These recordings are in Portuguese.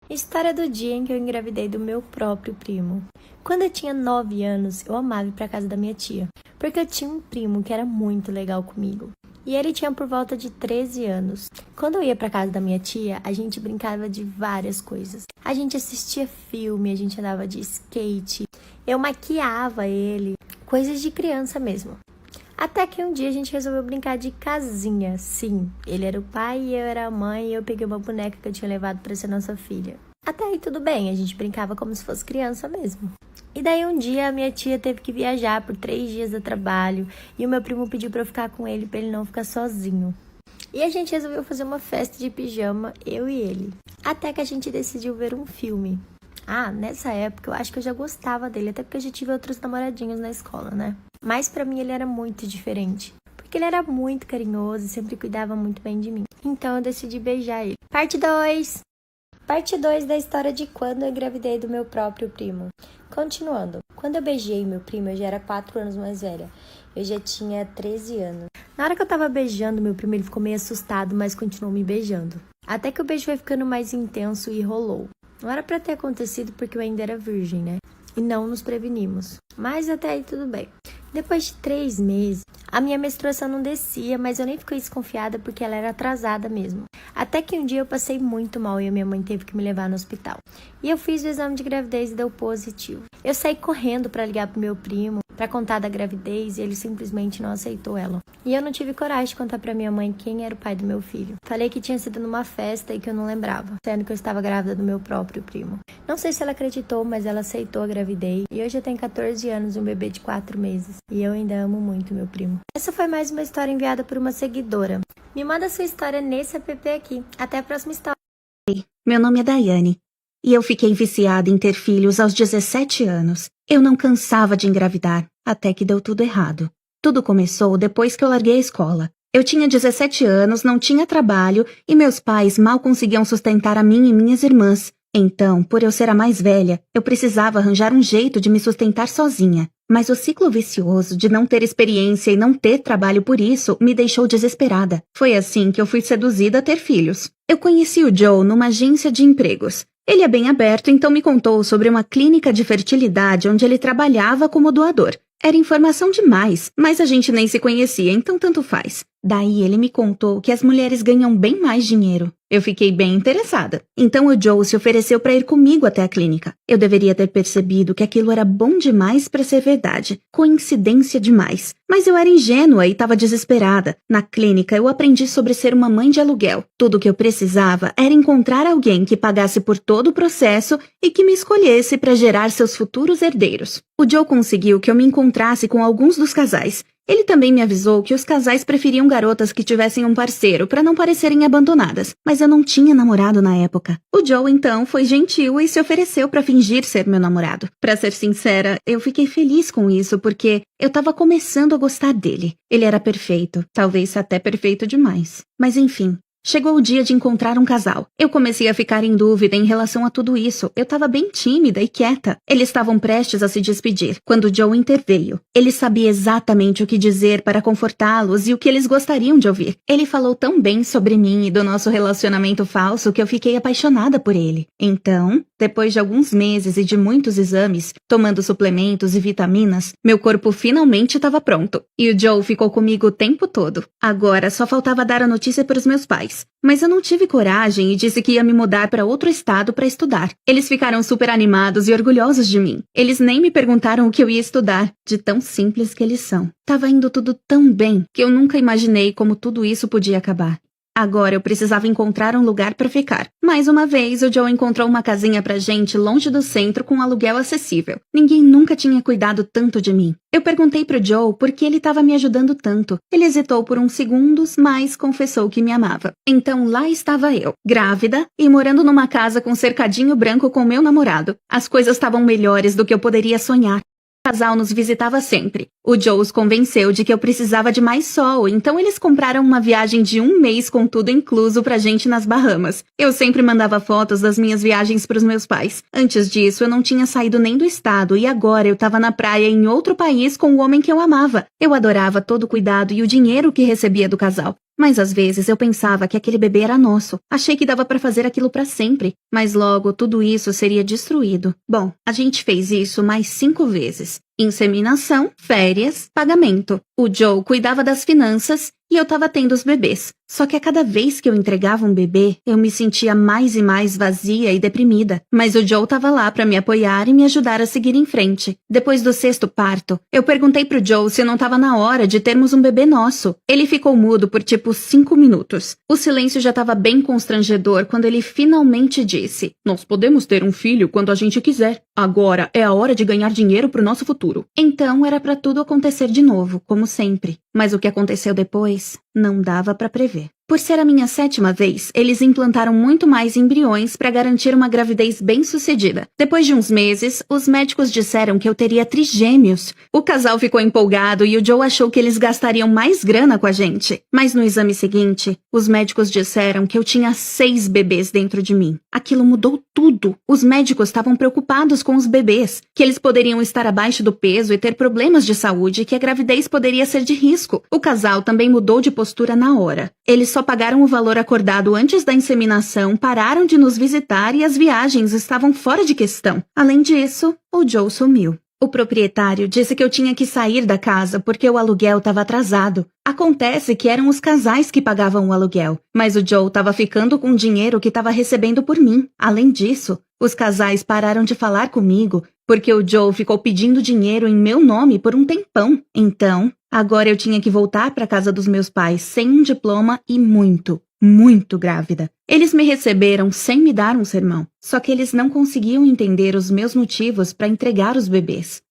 História do dia em que eu engravidei do meu próprio primo. Quando eu tinha 9 anos, eu amava ir pra casa da minha tia, porque eu tinha um primo que era muito legal comigo. E ele tinha por volta de 13 anos. Quando eu ia pra casa da minha tia, a gente brincava de várias coisas. A gente assistia filme, a gente andava de skate, eu maquiava ele, coisas de criança mesmo. Até que um dia a gente resolveu brincar de casinha. Sim, ele era o pai e eu era a mãe e eu peguei uma boneca que eu tinha levado pra ser nossa filha. Até aí tudo bem, a gente brincava como se fosse criança mesmo. E daí um dia a minha tia teve que viajar por 3 dias de trabalho e o meu primo pediu pra eu ficar com ele pra ele não ficar sozinho. E a gente resolveu fazer uma festa de pijama, eu e ele. Até que a gente decidiu ver um filme. Nessa época eu acho que eu já gostava dele, até porque eu já tive outros namoradinhos na escola, né? Mas pra mim ele era muito diferente, porque ele era muito carinhoso e sempre cuidava muito bem de mim. Então eu decidi beijar ele. Parte 2 da história de quando eu engravidei do meu próprio primo. Continuando, quando eu beijei meu primo, eu já era 4 anos mais velha. Eu já tinha 13 anos. Na hora que eu tava beijando meu primo, ele ficou meio assustado, mas continuou me beijando. Até que o beijo foi ficando mais intenso e rolou. Não era pra ter acontecido porque eu ainda era virgem, né? E não nos prevenimos. Mas até aí tudo bem. Depois de 3 meses, a minha menstruação não descia, mas eu nem fiquei desconfiada porque ela era atrasada mesmo. Até que um dia eu passei muito mal e a minha mãe teve que me levar no hospital. E eu fiz o exame de gravidez e deu positivo. Eu saí correndo pra ligar pro meu primo, pra contar da gravidez, e ele simplesmente não aceitou ela. E eu não tive coragem de contar pra minha mãe quem era o pai do meu filho. Falei que tinha sido numa festa e que eu não lembrava, sendo que eu estava grávida do meu próprio primo. Não sei se ela acreditou, mas ela aceitou a gravidez. E hoje eu tenho 14 anos e um bebê de 4 meses. E eu ainda amo muito meu primo. Essa foi mais uma história enviada por uma seguidora. Me manda sua história nesse app aqui. Até a próxima história. Meu nome é Daiane, e eu fiquei viciada em ter filhos aos 17 anos. Eu não cansava de engravidar, até que deu tudo errado. Tudo começou depois que eu larguei a escola. Eu tinha 17 anos, não tinha trabalho, e meus pais mal conseguiam sustentar a mim e minhas irmãs. Então, por eu ser a mais velha, eu precisava arranjar um jeito de me sustentar sozinha. Mas o ciclo vicioso de não ter experiência e não ter trabalho por isso me deixou desesperada. Foi assim que eu fui seduzida a ter filhos. Eu conheci o Joe numa agência de empregos. Ele é bem aberto, então me contou sobre uma clínica de fertilidade onde ele trabalhava como doador. Era informação demais, mas a gente nem se conhecia, então tanto faz. Daí ele me contou que as mulheres ganham bem mais dinheiro. Eu fiquei bem interessada. Então o Joe se ofereceu para ir comigo até a clínica. Eu deveria ter percebido que aquilo era bom demais para ser verdade. Coincidência demais. Mas eu era ingênua e estava desesperada. Na clínica eu aprendi sobre ser uma mãe de aluguel. Tudo o que eu precisava era encontrar alguém que pagasse por todo o processo e que me escolhesse para gerar seus futuros herdeiros. O Joe conseguiu que eu me encontrasse com alguns dos casais. Ele também me avisou que os casais preferiam garotas que tivessem um parceiro para não parecerem abandonadas, mas eu não tinha namorado na época. O Joe, então, foi gentil e se ofereceu para fingir ser meu namorado. Para ser sincera, eu fiquei feliz com isso porque eu estava começando a gostar dele. Ele era perfeito, talvez até perfeito demais. Mas enfim. Chegou o dia de encontrar um casal. Eu comecei a ficar em dúvida em relação a tudo isso. Eu estava bem tímida e quieta. Eles estavam prestes a se despedir, quando Joe interveio. Ele sabia exatamente o que dizer para confortá-los e o que eles gostariam de ouvir. Ele falou tão bem sobre mim e do nosso relacionamento falso que eu fiquei apaixonada por ele. Então, depois de alguns meses e de muitos exames, tomando suplementos e vitaminas, meu corpo finalmente estava pronto. E o Joe ficou comigo o tempo todo. Agora só faltava dar a notícia para os meus pais. Mas eu não tive coragem e disse que ia me mudar para outro estado para estudar. Eles ficaram super animados e orgulhosos de mim. Eles nem me perguntaram o que eu ia estudar, de tão simples que eles são. Tava indo tudo tão bem que eu nunca imaginei como tudo isso podia acabar. Agora eu precisava encontrar um lugar para ficar. Mais uma vez, o Joe encontrou uma casinha pra gente longe do centro com um aluguel acessível. Ninguém nunca tinha cuidado tanto de mim. Eu perguntei pro Joe por que ele estava me ajudando tanto. Ele hesitou por uns segundos, mas confessou que me amava. Então lá estava eu, grávida e morando numa casa com cercadinho branco com meu namorado. As coisas estavam melhores do que eu poderia sonhar. O casal nos visitava sempre. O Joe os convenceu de que eu precisava de mais sol, então eles compraram uma viagem de 1 mês com tudo incluso pra gente nas Bahamas. Eu sempre mandava fotos das minhas viagens pros meus pais. Antes disso, eu não tinha saído nem do estado e agora eu tava na praia em outro país com o homem que eu amava. Eu adorava todo o cuidado e o dinheiro que recebia do casal. Mas às vezes eu pensava que aquele bebê era nosso. Achei que dava pra fazer aquilo pra sempre. Mas logo tudo isso seria destruído. Bom, a gente fez isso mais 5 vezes. Inseminação, férias, pagamento. O Joe cuidava das finanças e eu tava tendo os bebês. Só que a cada vez que eu entregava um bebê, eu me sentia mais e mais vazia e deprimida. Mas o Joe tava lá pra me apoiar e me ajudar a seguir em frente. Depois do 6º parto, eu perguntei pro Joe se não tava na hora de termos um bebê nosso. Ele ficou mudo por tipo 5 minutos. O silêncio já tava bem constrangedor quando ele finalmente disse: "Nós podemos ter um filho quando a gente quiser. Agora é a hora de ganhar dinheiro pro nosso futuro." Então era pra tudo acontecer de novo, como sempre. Mas o que aconteceu depois não dava pra prever. Por ser a minha 7ª vez, eles implantaram muito mais embriões para garantir uma gravidez bem-sucedida. Depois de uns meses, os médicos disseram que eu teria trigêmeos. O casal ficou empolgado e o Joe achou que eles gastariam mais grana com a gente. Mas no exame seguinte, os médicos disseram que eu tinha 6 bebês dentro de mim. Aquilo mudou tudo. Os médicos estavam preocupados com os bebês, que eles poderiam estar abaixo do peso e ter problemas de saúde e que a gravidez poderia ser de risco. O casal também mudou de postura na hora. Eles só pagaram o valor acordado antes da inseminação, pararam de nos visitar e as viagens estavam fora de questão. Além disso, o Joe sumiu. O proprietário disse que eu tinha que sair da casa porque o aluguel estava atrasado. Acontece que eram os casais que pagavam o aluguel, mas o Joe estava ficando com o dinheiro que estava recebendo por mim. Além disso, os casais pararam de falar comigo porque o Joe ficou pedindo dinheiro em meu nome por um tempão. Então, agora eu tinha que voltar para casa dos meus pais sem um diploma e muito grávida. Eles me receberam sem me dar um sermão, só que eles não conseguiam entender os meus motivos para entregar os bebês.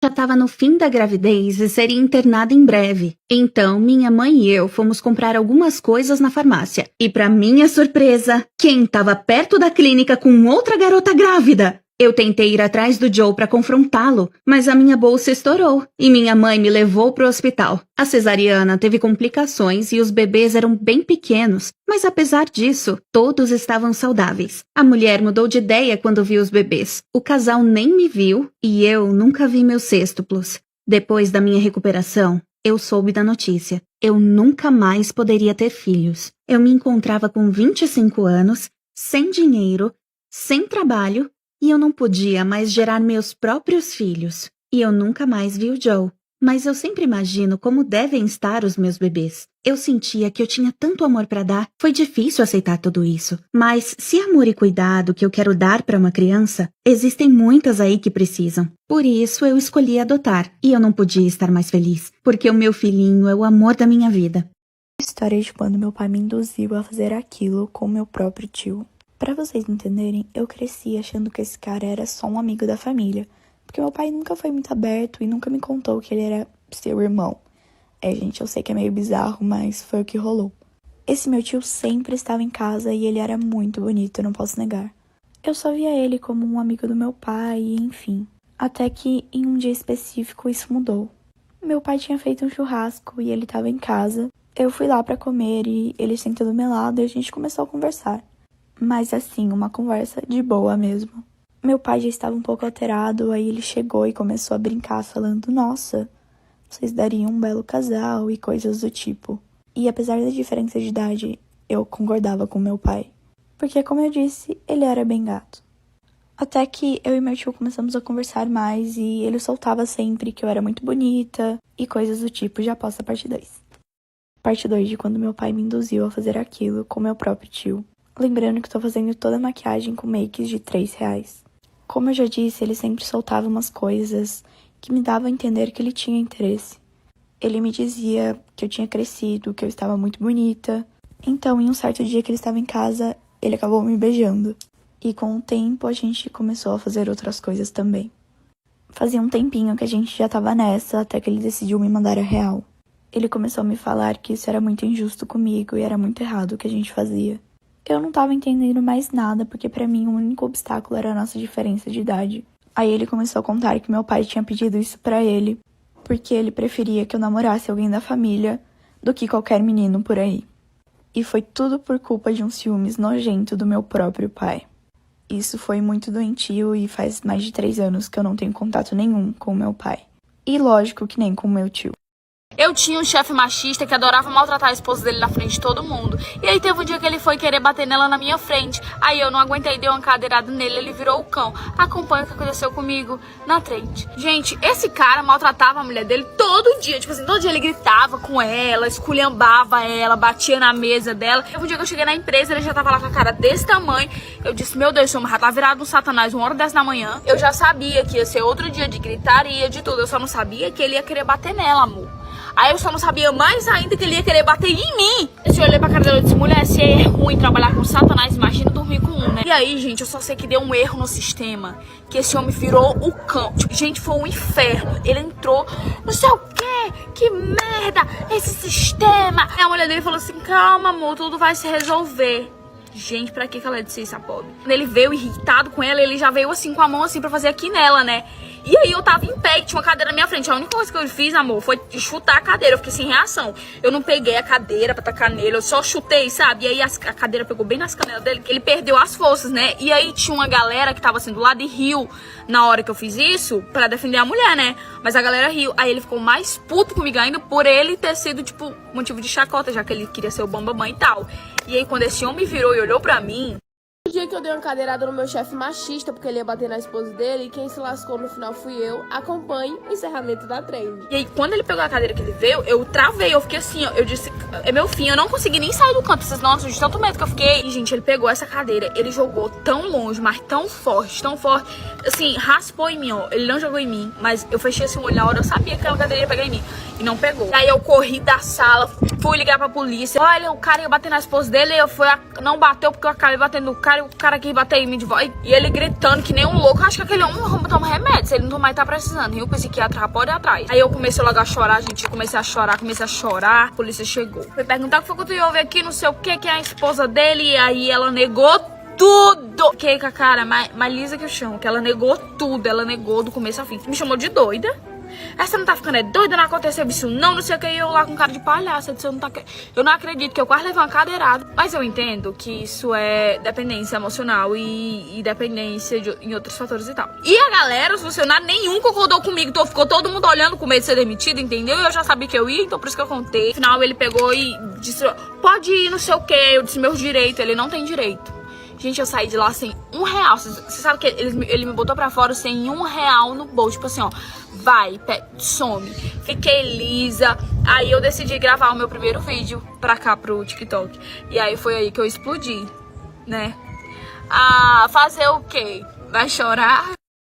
Já estava no fim da gravidez e seria internada em breve. Então, minha mãe e eu fomos comprar algumas coisas na farmácia. E para minha surpresa, quem estava perto da clínica com outra garota grávida? Eu tentei ir atrás do Joe para confrontá-lo, mas a minha bolsa estourou e minha mãe me levou para o hospital. A cesariana teve complicações e os bebês eram bem pequenos, mas apesar disso, todos estavam saudáveis. A mulher mudou de ideia quando viu os bebês. O casal nem me viu e eu nunca vi meus sextuplos. Depois da minha recuperação, eu soube da notícia. Eu nunca mais poderia ter filhos. Eu me encontrava com 25 anos, sem dinheiro, sem trabalho, e eu não podia mais gerar meus próprios filhos. E eu nunca mais vi o Joe. Mas eu sempre imagino como devem estar os meus bebês. Eu sentia que eu tinha tanto amor para dar. Foi difícil aceitar tudo isso. Mas se amor e cuidado que eu quero dar para uma criança, existem muitas aí que precisam. Por isso eu escolhi adotar. E eu não podia estar mais feliz, porque o meu filhinho é o amor da minha vida. História de quando meu pai me induziu a fazer aquilo com meu próprio tio. Pra vocês entenderem, eu cresci achando que esse cara era só um amigo da família, porque meu pai nunca foi muito aberto e nunca me contou que ele era seu irmão. Gente, eu sei que é meio bizarro, mas foi o que rolou. Esse meu tio sempre estava em casa e ele era muito bonito, eu não posso negar. Eu só via ele como um amigo do meu pai e enfim. Até que, em um dia específico, isso mudou. Meu pai tinha feito um churrasco e ele estava em casa. Eu fui lá pra comer e ele sentou do meu lado e a gente começou a conversar. Mas assim, uma conversa de boa mesmo. Meu pai já estava um pouco alterado, aí ele chegou e começou a brincar, falando: "Nossa, vocês dariam um belo casal" e coisas do tipo. E apesar da diferença de idade, eu concordava com meu pai. Porque, como eu disse, ele era bem gato. Até que eu e meu tio começamos a conversar mais e ele soltava sempre que eu era muito bonita e coisas do tipo. Já posso a parte 2. Parte 2 de quando meu pai me induziu a fazer aquilo com meu próprio tio. Lembrando que tô fazendo toda a maquiagem com makes de R$3. Como eu já disse, ele sempre soltava umas coisas que me davam a entender que ele tinha interesse. Ele me dizia que eu tinha crescido, que eu estava muito bonita. Então, em um certo dia que ele estava em casa, ele acabou me beijando. E com o tempo, a gente começou a fazer outras coisas também. Fazia um tempinho que a gente já tava nessa, até que ele decidiu me mandar a real. Ele começou a me falar que isso era muito injusto comigo e era muito errado o que a gente fazia. Eu não tava entendendo mais nada, porque pra mim o único obstáculo era a nossa diferença de idade. Aí ele começou a contar que meu pai tinha pedido isso pra ele, porque ele preferia que eu namorasse alguém da família do que qualquer menino por aí. E foi tudo por culpa de um ciúmes nojento do meu próprio pai. Isso foi muito doentio e faz mais de 3 anos que eu não tenho contato nenhum com o meu pai. E lógico que nem com o meu tio. Eu tinha um chefe machista que adorava maltratar a esposa dele na frente de todo mundo. E aí teve um dia que ele foi querer bater nela na minha frente. Aí eu não aguentei, dei uma cadeirada nele, ele virou o cão. Acompanha o que aconteceu comigo na frente. Gente, esse cara maltratava a mulher dele todo dia. Tipo assim, todo dia ele gritava com ela, esculhambava ela, batia na mesa dela. Teve um dia que eu cheguei na empresa, ele já tava lá com a cara desse tamanho. Eu disse, meu Deus, esse homem já tá virado um satanás 1h10 da manhã. Eu já sabia que ia ser outro dia de gritaria, de tudo. Eu só não sabia que ele ia querer bater nela, amor. Aí eu só não sabia mais ainda que ele ia querer bater em mim. Eu olhei pra cara dela e disse, mulher, se é ruim trabalhar com satanás, imagina dormir com um, né? E aí, gente, eu só sei que deu um erro no sistema, que esse homem virou o cão. Tipo, gente, foi um inferno. Ele entrou, não sei o quê, que merda, esse sistema. Aí a mulher dele falou assim, calma, amor, tudo vai se resolver. Gente, pra que ela disse isso, a pobre? Quando ele veio irritado com ela, ele já veio assim, com a mão assim, pra fazer aqui nela, né? E aí eu tava em pé, tinha uma cadeira na minha frente. A única coisa que eu fiz, amor, foi chutar a cadeira. Eu fiquei sem reação. Eu não peguei a cadeira pra tacar nele, eu só chutei, sabe? E aí a cadeira pegou bem nas canelas dele, que ele perdeu as forças, né? E aí tinha uma galera que tava assim do lado e riu na hora que eu fiz isso, pra defender a mulher, né? Mas a galera riu. Aí ele ficou mais puto comigo ainda por ele ter sido, tipo, motivo de chacota, já que ele queria ser o bambambã e tal. E aí quando esse homem virou e olhou pra mim... O dia que eu dei uma cadeirada no meu chefe machista, porque ele ia bater na esposa dele, e quem se lascou no final fui eu. Acompanhe o encerramento da trend. E aí, quando ele pegou a cadeira que ele veio, eu travei, eu fiquei assim, ó, eu disse, é meu fim, eu não consegui nem sair do canto, vocês não acham de tanto medo que eu fiquei. E, gente, ele pegou essa cadeira, ele jogou tão longe, mas tão forte, assim, raspou em mim, ó, ele não jogou em mim, mas eu fechei assim o olho na hora, eu sabia que aquela cadeira ia pegar em mim, e não pegou. Aí eu corri da sala, fui ligar pra polícia, olha, o cara ia bater na esposa dele, eu fui, não bateu porque eu acabei batendo no cara, e o cara quis bater em mim de volta, e ele gritando que nem um louco. Acho que aquele homem toma remédio, se ele não tomar, ele tá precisando, e o psiquiatra pode ir atrás. Aí eu comecei logo a chorar, gente, eu comecei a chorar, a polícia chegou. Foi perguntar o que foi que tu ia ouvir aqui, não sei o que é a esposa dele, e aí ela negou tudo. Fiquei com a cara mais lisa que o chão, que ela negou tudo, ela negou do começo ao fim. Me chamou de doida. Essa não tá ficando doida, não aconteceu isso não sei o que, eu lá com cara de palhaça, eu não acredito, que eu quase levei uma cadeirada. Mas eu entendo que isso é dependência emocional e dependência em outros fatores e tal. E a galera, os funcionários, nenhum concordou comigo, então ficou todo mundo olhando com medo de ser demitido, entendeu? Eu já sabia que eu ia, então por isso que eu contei. No final ele pegou e disse, pode ir, não sei o que, eu disse, meus direitos, ele não tem direito. Gente, eu saí de lá sem R$1. Você sabe que ele me botou pra fora sem R$1 no bolso. Tipo assim, ó, vai, some. Fiquei lisa. Aí eu decidi gravar o meu primeiro vídeo pra cá, pro TikTok. E aí foi aí que eu explodi, né? Ah, fazer o quê? Vai chorar?